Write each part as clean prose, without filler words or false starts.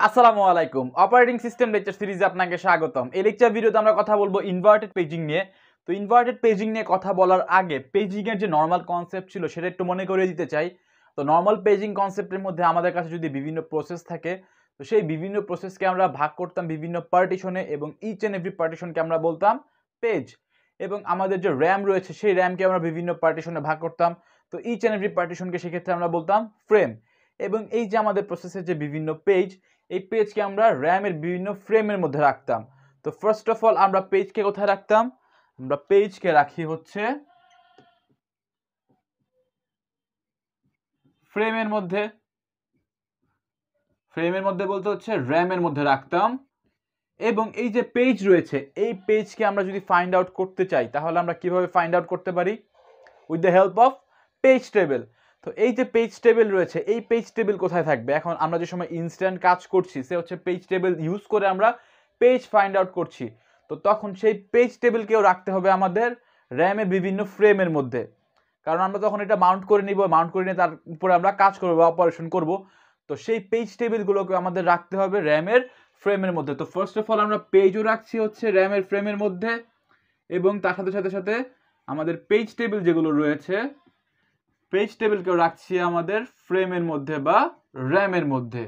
আসসালামু আলাইকুম। Operating system lecture সিরিজে আপনাকে স্বাগতম। এই লেকচার ভিডিওতে আমরা কথা বলবো ইনভার্টেড পেজিং নিয়ে। তো ইনভার্টেড পেজিং নিয়ে কথা বলার আগে পেজিং এর যে নরমাল কনসেপ্ট ছিল সেটা একটু মনে করিয়ে দিতে চাই। তো নরমাল পেজিং কনসেপ্টের মধ্যে আমাদের কাছে যদি বিভিন্ন প্রসেস থাকে, তো সেই বিভিন্ন প্রসেসকে আমরা ভাগ করতাম বিভিন্ন পার্টিশনে এবং ইচ অ্যান্ড এভরি পার্টিশনকে আমরা বলতাম পেজ। এবং আমাদের যে র্যাম রয়েছে সেই র্যামকে আমরা বিভিন্ন পার্টিশনে ভাগ করতাম। তো ইচ অ্যান্ড এভরি পার্টিশনকে সেক্ষেত্রে আমরা বলতাম ফ্রেম। এবং এই যে আমাদের প্রসেসের যে বিভিন্ন পেজ, এই পেজকে আমরা র্যামের বিভিন্ন ফ্রেমের মধ্যে রাখতাম। তো ফার্স্ট অফ অল আমরা পেজকে কোথায় রাখতাম? আমরা পেজকে রাখি হচ্ছে ফ্রেমের মধ্যে। ফ্রেমের মধ্যে বলতে হচ্ছে র্যামের মধ্যে রাখতাম। এবং এই যে পেজ রয়েছে এই পেজকে আমরা যদি ফাইন্ড আউট করতে চাই তাহলে আমরা কিভাবে ফাইন্ড আউট করতে পারি? With the help of page table. তো এই যে পেজ টেবিল রয়েছে এই পেজ টেবিল কোথায় থাকবে? এখন আমরা যে সময় ইনস্ট্যান্ট কাজ করছি সে হচ্ছে পেজ টেবিল ইউজ করে আমরা পেজ ফাইন্ড আউট করছি। তো তখন সেই পেজ টেবিলকেও রাখতে হবে আমাদের র্যামের বিভিন্ন ফ্রেমের মধ্যে, কারণ আমরা তখন এটা মাউন্ট করে নিব, মাউন্ট করে নিয়ে তার উপরে আমরা কাজ করবো বা অপারেশন করব। তো সেই পেজ টেবিলগুলোকে আমাদের রাখতে হবে র্যামের ফ্রেমের মধ্যে। তো ফার্স্ট অফ অল আমরা পেজও রাখছি হচ্ছে র্যামের ফ্রেমের মধ্যে, এবং তার সাথে সাথে সাথে আমাদের পেজ টেবিল যেগুলো রয়েছে পেজ টেবিলকেও রাখছি আমাদের ফ্রেমের মধ্যে বা র্যামের মধ্যে।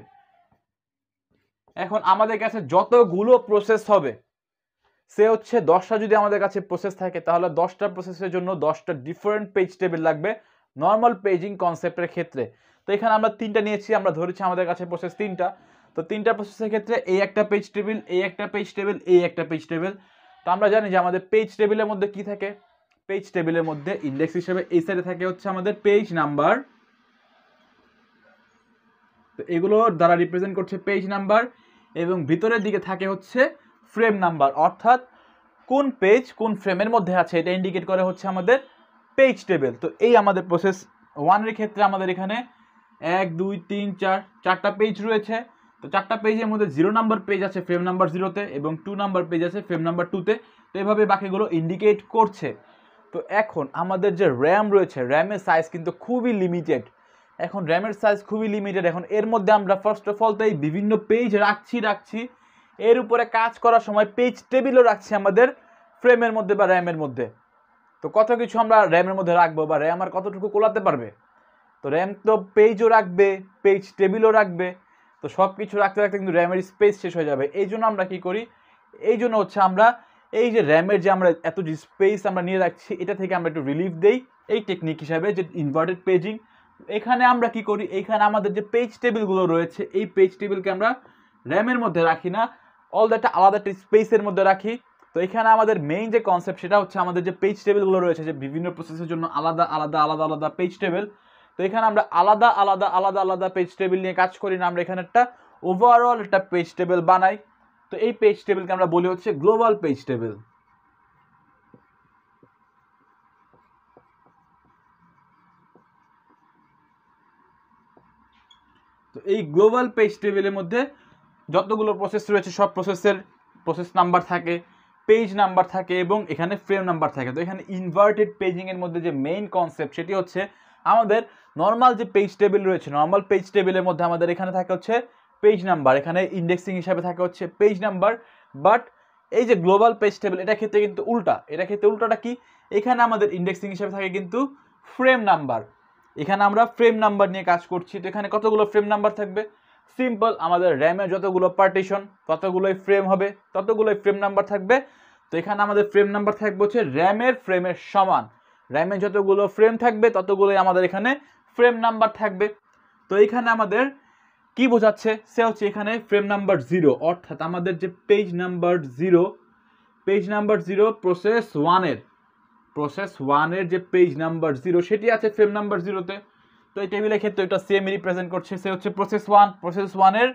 এখন আমাদের কাছে যতগুলো প্রসেস হবে সে হচ্ছে 10টা যদি আমাদের কাছে প্রসেস থাকে তাহলে 10টা প্রসেসের জন্য 10টা ডিফারেন্ট পেজ টেবিল লাগবে নর্মাল পেজিং কনসেপ্টের ক্ষেত্রে। তো এখানে আমরা 3টা নিয়েছি, আমরা ধরেছি আমাদের কাছে প্রসেস 3টা। তো 3টা প্রসেসের ক্ষেত্রে এই একটা পেজ টেবিল, এই একটা পেজ টেবিল, এই একটা পেজ টেবিল। তো আমরা জানি যে আমাদের পেজ টেবিলের মধ্যে কি থাকে? পেজ টেবিলের মধ্যে ইন্ডেক্স হিসেবে এই সাইডে থাকে হচ্ছে আমাদের পেজ নাম্বার। তো এগুলো দ্বারা রিপ্রেজেন্ট করছে পেজ নাম্বার, এবং ভিতরের দিকে থাকে হচ্ছে ফ্রেম নাম্বার, অর্থাৎ কোন পেজ কোন ফ্রেমের মধ্যে আছে এটা ইন্ডিকেট করে হচ্ছে আমাদের পেজ টেবিল। তো এই আমাদের প্রসেস 1 ক্ষেত্রে আমাদের এখানে 1 2 3 4 4টা পেজ রয়েছে। তো 4টা পেজের মধ্যে 0 নাম্বার পেজ আছে ফ্রেম নাম্বার 0-তে এবং 2 নাম্বার পেজ আছে ফ্রেম নাম্বার 2-তে। তো এভাবে বাকিগুলো ইন্ডিকেট করছে। তো এখন আমাদের যে র্যাম রয়েছে র্যামের সাইজ কিন্তু খুবই লিমিটেড। এখন র্যামের সাইজ খুবই লিমিটেড, এখন এর মধ্যে আমরা ফার্স্ট অফ অল তো এই বিভিন্ন পেজ রাখছি এর উপরে কাজ করার সময় পেজ টেবিলও রাখছি আমাদের ফ্রেমের মধ্যে বা র্যামের মধ্যে। তো কত কিছু আমরা র্যামের মধ্যে রাখবো বা র্যাম আর কতটুকু কোলাতে পারবে? তো র্যাম তো পেজও রাখবে, পেজ টেবিলও রাখবে। তো সব কিছু রাখতে রাখতে কিন্তু র্যামের স্পেস শেষ হয়ে যাবে। এই জন্য আমরা কি করি? এই জন্য হচ্ছে আমরা এই যে র্যামের যে আমরা এত যে স্পেস আমরা নিয়ে রাখছি এটা থেকে আমরা একটু রিলিফ দেই এই টেকনিক হিসাবে যে ইনভার্টেড পেজিং। এখানে আমরা কি করি? এইখানে আমাদের যে পেজ টেবিলগুলো রয়েছে এই পেজ টেবিলকে আমরা র্যামের মধ্যে রাখি না, অল দ্যাটটা আলাদা একটা স্পেসের মধ্যে রাখি। তো এখানে আমাদের মেইন যে কনসেপ্ট সেটা হচ্ছে আমাদের যে পেজ টেবিলগুলো রয়েছে যে বিভিন্ন প্রসেসের জন্য আলাদা আলাদা আলাদা আলাদা পেজ টেবিল। তো এখানে আমরা আলাদা আলাদা আলাদা আলাদা পেজ টেবিল নিয়ে কাজ করি না, আমরা এখানে একটা ওভারঅল একটা পেজ টেবিল বানাই। তো এই পেজ টেবিলকে আমরা বলি হচ্ছে গ্লোবাল পেজ টেবিল। তো এই গ্লোবাল পেজ টেবিলের মধ্যে যতগুলো প্রসেস রয়েছে সব প্রসেসের প্রসেস নাম্বার থাকে, পেজ নাম্বার থাকে এবং এখানে ফ্রেম নাম্বার থাকে। তো এখানে ইনভার্টেড পেজিংয়ের মধ্যে যে মেইন কনসেপ্ট সেটি হচ্ছে আমাদের নর্মাল যে পেজ টেবিল রয়েছে নর্মাল পেজ টেবিলের মধ্যে আমাদের এখানে থাকে হচ্ছে পেজ নাম্বার, এখানে ইন্ডেক্সিং হিসাবে থাকে হচ্ছে পেজ নাম্বার। বাট এই যে গ্লোবাল পেজ টেবিল এটা ক্ষেত্রে কিন্তু উল্টা, এটা ক্ষেত্রে উল্টাটা কি? এখানে আমাদের ইন্ডেক্সিং হিসাবে থাকে কিন্তু ফ্রেম নাম্বার। এখানে আমরা ফ্রেম নাম্বার নিয়ে কাজ করছি। তো এখানে কতগুলো ফ্রেম নাম্বার থাকবে? সিম্পল, আমাদের র্যামে যতগুলো পার্টিশন ততগুলোই ফ্রেম হবে, ততগুলোই ফ্রেম নাম্বার থাকবে। তো এখানে আমাদের ফ্রেম নাম্বার থাকবে হচ্ছে র্যামের ফ্রেমের সমান, র্যামে যতগুলো ফ্রেম থাকবে ততগুলোই আমাদের এখানে ফ্রেম নাম্বার থাকবে। তো এখানে আমাদের কি বোঝাচ্ছে? সে হচ্ছে এখানে ফ্রেম নাম্বার 0, অর্থাৎ আমাদের যে পেজ নাম্বার 0 প্রসেস 1-এর যে পেজ নাম্বার 0 সেটি আছে ফ্রেম নাম্বার 0-তে। তো এই টেবিলের ক্ষেত্রে এটা সেম রিপ্রেজেন্ট করছে, সে হচ্ছে প্রসেস 1-এর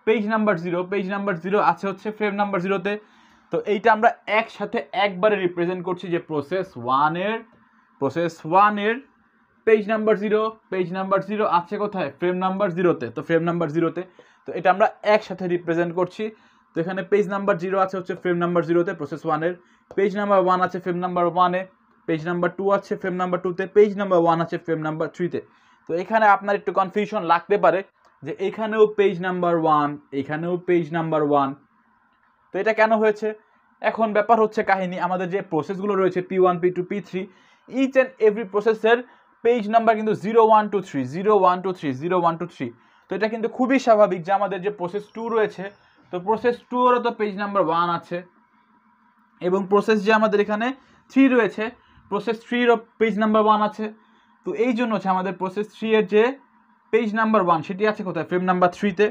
পেজ নাম্বার 0 আছে হচ্ছে ফ্রেম নাম্বার 0-তে। তো এইটা আমরা একসাথে একবারে রিপ্রেজেন্ট করছি যে প্রসেস 1-এর পেজ নাম্বার 0 আছে কোথায়? ফ্রেম নাম্বার 0-তে। তো ফ্রেম নাম্বার 0-তে, তো এটা আমরা একসাথে রিপ্রেজেন্ট করছি। তো এখানে পেজ নাম্বার 0 আছে হচ্ছে ফ্রেম নাম্বার 0-তে প্রসেস 1-এর, পেজ নাম্বার 1 আছে ফ্রেম নাম্বার 1-এ, পেজ নাম্বার 2 আছে ফ্রেম নাম্বার 2-তে, পেজ নাম্বার 1 আছে ফ্রেম নাম্বার 3-তে। তো এখানে আপনার একটু কনফিউশন লাগতে পারে যে এখানেও পেজ নাম্বার 1, এখানেও পেজ নাম্বার 1। তো এটা কেন হয়েছে? এখন ব্যাপার হচ্ছে কাহিনী, আমাদের যে প্রসেসগুলো রয়েছে P1 P2 P3, each and every প্রসেসের পেজ নাম্বার কিন্তু 0 1 2 3 0 1 2 3 0 1 2 3। তো এটা কিন্তু খুবই স্বাভাবিক যে আমাদের যে প্রসেস 2 রয়েছে, তো প্রসেস 2 এরও তো পেজ নাম্বার 1 আছে, এবং প্রসেস যে আমাদের এখানে 3 রয়েছে, প্রসেস 3 এরও পেজ নাম্বার 1 আছে। তো এই জন্য হচ্ছে আমাদের প্রসেস 3 এর যে পেজ নাম্বার 1 সেটি আছে কোথায়? ফ্রেম নাম্বার 3 তে।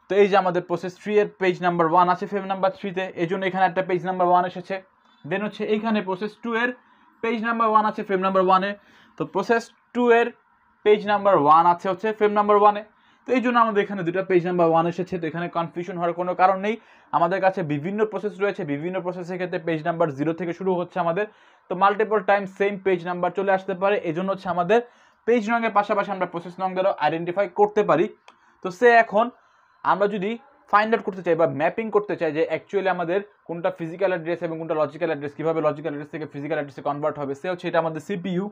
তো এই যে আমাদের প্রসেস 3 এর পেজ নাম্বার 1 আছে ফ্রেম নাম্বার 3 তে, এই জন্য এখানে একটা পেজ নাম্বার 1 এসেছে। দেন হচ্ছে এইখানে প্রসেস 2 এর পেজ নাম্বার 1 আছে ফ্রেম নাম্বার 1 এ, তো প্রসেস 2 এর পেজ নাম্বার 1 আছে হচ্ছে ফ্রেম নাম্বার 1 এ। তো এই জন্য আমাদের এখানে দুটো পেজ নাম্বার 1 এসেছে। তো এখানে কনফিউশন হওয়ার কোনো কারণ নেই, আমাদের কাছে বিভিন্ন প্রসেস রয়েছে, বিভিন্ন প্রসেসের ক্ষেত্রে পেজ নাম্বার 0 থেকে শুরু হচ্ছে আমাদের, তো multiple time same page number চলে আসতে পারে। এই জন্য হচ্ছে আমাদের পেজ নংয়ের পাশাপাশি আমরা প্রসেস নং দ্বারা আইডেন্টিফাই করতে পারি। তো এখন আমরা যদি ফাইন্ড আউট করতে চাই বা ম্যাপিং করতে চাই যে অ্যাকচুয়ালি আমাদের কোনটা ফিজিক্যাল অ্যাড্রেস এবং কোনটা লজিক্যাল অ্যাড্রেস, কীভাবে লজিক্যাল অ্যাড্রেস থেকে ফিজিক্যাল অ্যাড্রেসে কনভার্ট হবে, সে হচ্ছে এটা আমাদের সিপিইউ।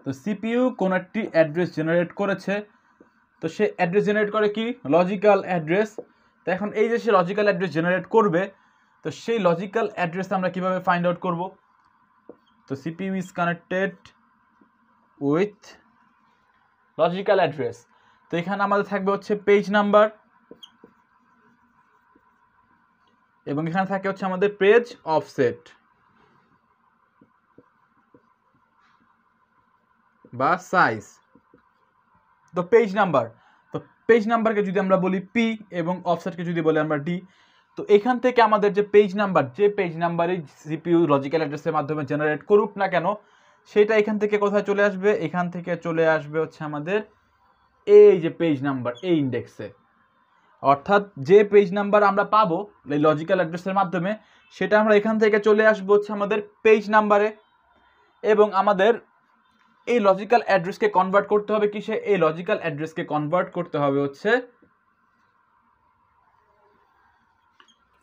তো সিপিইউ কোন একটি অ্যাড্রেস জেনারেট করেছে, তো সে অ্যাড্রেস জেনারেট করে কি? Logical address. তো এখন এই যে সে লজিক্যাল অ্যাড্রেস জেনারেট করবে, তো সেই লজিক্যাল অ্যাড্রেস আমরা কিভাবে ফাইন্ড আউট করব? তো CPU is connected with logical address. তো এখানে আমাদের থাকবে হচ্ছে পেজ নাম্বার, এবং এখানে থাকে হচ্ছে আমাদের পেজ অফসেট বা সাইজ। তো পেজ নাম্বারকে যদি আমরা বলি P এবং অফসেটকে যদি বলি আমরা D, তো এখান থেকে আমাদের যে পেজ নাম্বারে সিপিইউ লজিক্যাল অ্যাড্রেসের মাধ্যমে জেনারেট করুক না কেন, সেটা এখান থেকে কোথায় চলে আসবে? এখান থেকে চলে আসবে হচ্ছে আমাদের এই যে পেজ নাম্বার, এই ইন্ডেক্সে। অর্থাৎ যে পেজ নাম্বার আমরা পাবো এই লজিক্যাল অ্যাড্রেসের মাধ্যমে, সেটা আমরা এখান থেকে চলে আসবো হচ্ছে আমাদের পেজ নাম্বারে, এবং আমাদের এই লজিক্যাল অ্যাড্রেসকে কনভার্ট করতে হবে কিসে? এই লজিক্যাল অ্যাড্রেসকে কনভার্ট করতে হবে হচ্ছে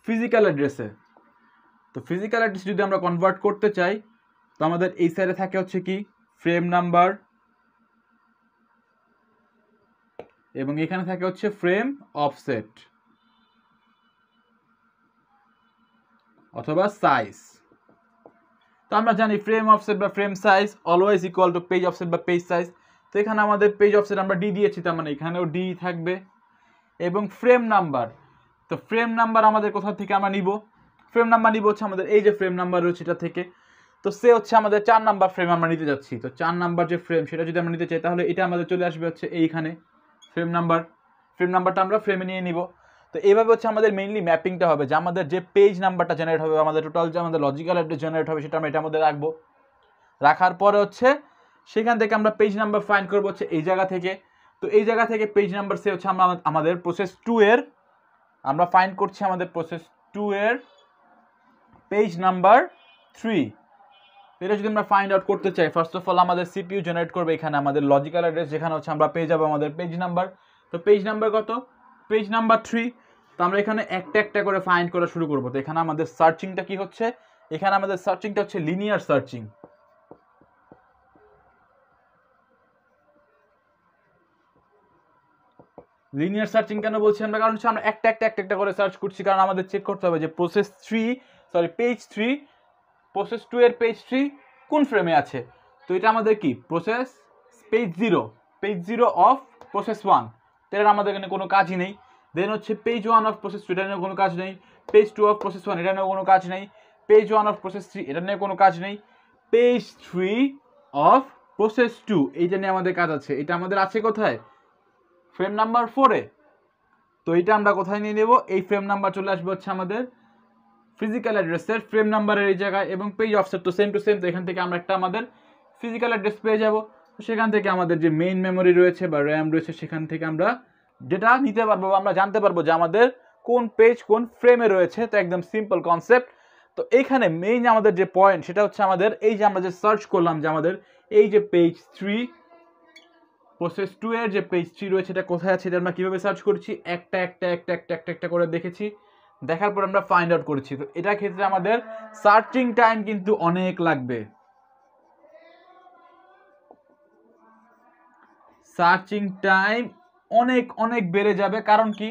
ফিজিক্যাল অ্যাড্রেসে। তো ফিজিক্যাল অ্যাড্রেস যদি আমরা কনভার্ট করতে চাই, তো আমাদের এই সাইডে থাকে হচ্ছে কি? ফ্রেম নাম্বার, এবং এখানে থাকে হচ্ছে ফ্রেম অফসেট অথবা সাইজ। তো আমরা জানি ফ্রেম অফসেট বা frame size always equal to page offset বা পেজ সাইজ। তো এখানে আমাদের পেজ অফসেট আমরা D দিয়েছি, তার মানে এখানেও D থাকবে। এবং ফ্রেম নাম্বার, তো ফ্রেম নাম্বার আমাদের কোথা থেকে আমরা নিব? ফ্রেম নাম্বার নিব হচ্ছে আমাদের এই যে ফ্রেম নাম্বার রয়েছে এটা থেকে। তো সে হচ্ছে আমাদের 4 নাম্বার ফ্রেম আমরা নিতে যাচ্ছি। তো 4 নাম্বার যে ফ্রেম, সেটা যদি আমরা নিতে চাই, তাহলে এটা আমাদের চলে আসবে হচ্ছে এইখানে ফ্রেম নাম্বারটা আমরা ফ্রেমে নিয়ে নিব। তো এইভাবে হচ্ছে আমাদের মেইনলি ম্যাপিংটা হবে, যে আমাদের যে পেজ নাম্বারটা জেনারেট হবে, আমাদের টোটাল যে আমাদের লজিক্যাল অ্যাড্রেস জেনারেট হবে, সেটা আমরা এটার মধ্যে রাখবো। রাখার পরে হচ্ছে সেখান থেকে আমরা পেজ নাম্বার ফাইন্ড করবো হচ্ছে এই জায়গা থেকে। তো এই জায়গা থেকে পেজ নাম্বার সে হচ্ছে আমরা আমাদের প্রসেস 2 এর আমরা ফাইন্ড করছি আমাদের প্রসেস 2 এর পেজ নাম্বার 3। এটা যদি আমরা ফাইন্ড আউট করতে চাই, ফার্স্ট অফ অল আমাদের সিপিইউ জেনারেট করবে এখানে আমাদের লজিক্যাল অ্যাড্রেস, যেখানে হচ্ছে আমরা পেয়ে যাবো আমাদের পেজ নাম্বার। তো পেজ নাম্বার কত? Page number 3। তো আমরা এখানে একটা একটা করে ফাইন্ড করা শুরু করবো। তো এখানে আমাদের সার্চিংটা কি হচ্ছে? এখানে আমাদের সার্চিংটা হচ্ছে লিনিয়ার সার্চিং। লিনিয়ার সার্চিং কেন বলছি আমরা? কারণ হচ্ছে আমরা একটা একটা করে সার্চ করছি, কারণ আমাদের চেক করতে হবে যে পেজ 3 প্রসেস 2 এর পেজ 3 কোন ফ্রেমে আছে। তো এটা আমাদের কি? প্রসেস পেজ 0 অফ প্রসেস 1, তো এটা আমাদের এখানে কোনো কাজই নেই। দেন হচ্ছে পেজ 1 অফ প্রসেস 2, এটা নিয়ে কোনো কাজ নেই। পেজ 2 অফ প্রসেস 1, এটা নিয়ে কোনো কাজ নেই। পেজ 1 অফ প্রসেস 3, এটা নিয়ে কোনো কাজ নেই। পেজ 3 অফ প্রসেস 2, এইটা নিয়ে আমাদের কাজ আছে। এটা আমাদের আছে কোথায়? ফ্রেম নাম্বার 4 এ। তো এটা আমরা কোথায় নিয়ে নেব? এই ফ্রেম নাম্বার চলে আসবে হচ্ছে আমাদের ফিজিক্যাল অ্যাড্রেসের ফ্রেম নাম্বারের এই জায়গায়, এবং পেজ অফসেট তো সেম টু সেম। তো এখান থেকে আমরা একটা আমাদের ফিজিক্যাল অ্যাড্রেস পেয়ে যাব। তো সেখান থেকে আমাদের যে মেইন মেমোরি রয়েছে বা র্যাম রয়েছে, সেখান থেকে আমরা ডেটা নিতে পারবো বা আমরা জানতে পারবো যে আমাদের কোন পেজ কোন ফ্রেমে রয়েছে। তো একদম সিম্পল কনসেপ্ট। তো এইখানে মেইন আমাদের যে পয়েন্ট, সেটা হচ্ছে আমাদের এই যে আমরা যে সার্চ করলাম যে আমাদের এই যে পেজ 3 প্রসেস 2 এর যে পেজ 3 রয়েছে, এটা কোথায় আছে, এটা আমরা কিভাবে সার্চ করছি? একটা করে দেখেছি, দেখার পর আমরা ফাইন্ড আউট করেছি। তো এটার ক্ষেত্রে আমাদের সার্চিং টাইম কিন্তু অনেক লাগবে। সার্চিং টাইম অনেক অনেক বেড়ে যাবে। কারণ কি?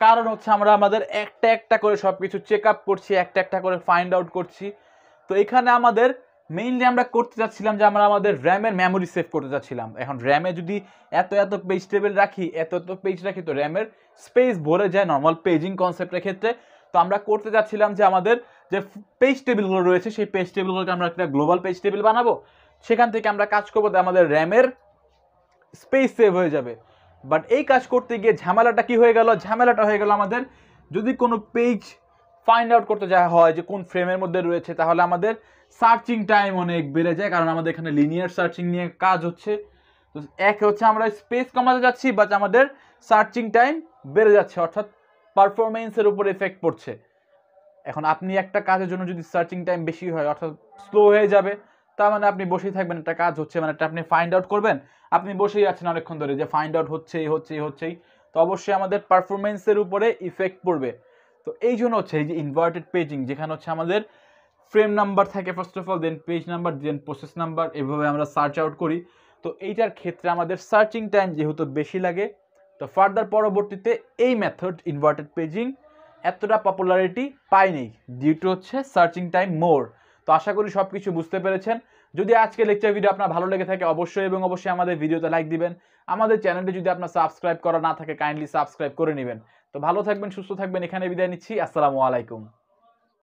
কারণ হচ্ছে আমরা আমাদের একটা একটা করে সব কিছু চেক আপ করছি, একটা একটা করে ফাইন্ড আউট করছি। তো এখানে আমাদের মেইনলি আমরা করতে চাচ্ছিলাম যে আমরা আমাদের র্যামের মেমোরি সেভ করতে চাচ্ছিলাম। এখন র্যামে যদি এত এত পেজ টেবিল রাখি, এত এত পেজ রাখি, তো র্যামের স্পেস ভরে যায় নর্মাল পেজিং কনসেপ্টের ক্ষেত্রে। তো আমরা করতে চাচ্ছিলাম যে আমাদের যে পেজ টেবিলগুলো রয়েছে সেই পেজ টেবিলগুলোকে আমরা একটা গ্লোবাল পেজ টেবিল বানাবো, সেখান থেকে আমরা কাজ করবো, আমাদের র্যামের স্পেস সেভ হয়ে যাবে। বাট এই কাজ করতে গিয়ে ঝামেলাটা কি হয়ে গেল? ঝামেলাটা হয়ে গেল আমাদের যদি কোনো পেজ ফাইন্ড আউট করতে যাওয়া হয় যে কোন ফ্রেমের মধ্যে রয়েছে, তাহলে আমাদের সার্চিং টাইম অনেক বেড়ে যায়। কারণ আমাদের এখানে লিনিয়ার সার্চিং নিয়ে কাজ হচ্ছে। তো এক হচ্ছে আমরা স্পেস কমাতে যাচ্ছি, বাট আমাদের সার্চিং টাইম বেড়ে যাচ্ছে, অর্থাৎ পারফরমেন্সের উপর এফেক্ট পড়ছে। এখন আপনি একটা কাজের জন্য যদি সার্চিং টাইম বেশি হয়, অর্থাৎ স্লো হয়ে যাবে, তার মানে আপনি বসেই থাকবেন, একটা কাজ হচ্ছে মানে একটা আপনি ফাইন্ড আউট করবেন, আপনি বসেই আছেন অনেকক্ষণ ধরে যে ফাইন্ড আউট হচ্ছেই, তো অবশ্যই আমাদের পারফরমেন্সের উপরে ইফেক্ট পড়বে। তো এই জন্য হচ্ছে এই যে ইনভার্টেড পেজিং, যেখানে হচ্ছে আমাদের ফ্রেম নাম্বার থাকে first of all, then page number, then process number, এভাবে আমরা সার্চ আউট করি। তো এইটার ক্ষেত্রে আমাদের সার্চিং টাইম যেহেতু বেশি লাগে, তো ফার্দার পরবর্তীতে এই মেথড ইনভার্টেড পেজিং এতটা পপুলারিটি পায়নি, ডিউ টু হচ্ছে সার্চিং টাইম মোর। তো আশা করি সব কিছু বুঝতে পেরেছেন। যদি আজকে লেকচার ভিডিও আপনার ভালো লেগে থাকে, অবশ্যই এবং অবশ্যই আমাদের ভিডিওতে লাইক দিবেন। আমাদের চ্যানেলটি যদি আপনার সাবস্ক্রাইব করা না থাকে, কাইন্ডলি সাবস্ক্রাইব করে নেবেন। তো ভালো থাকবেন, সুস্থ থাকবেন, এখানে বিদায় নিচ্ছি। আসসালামু আলাইকুম।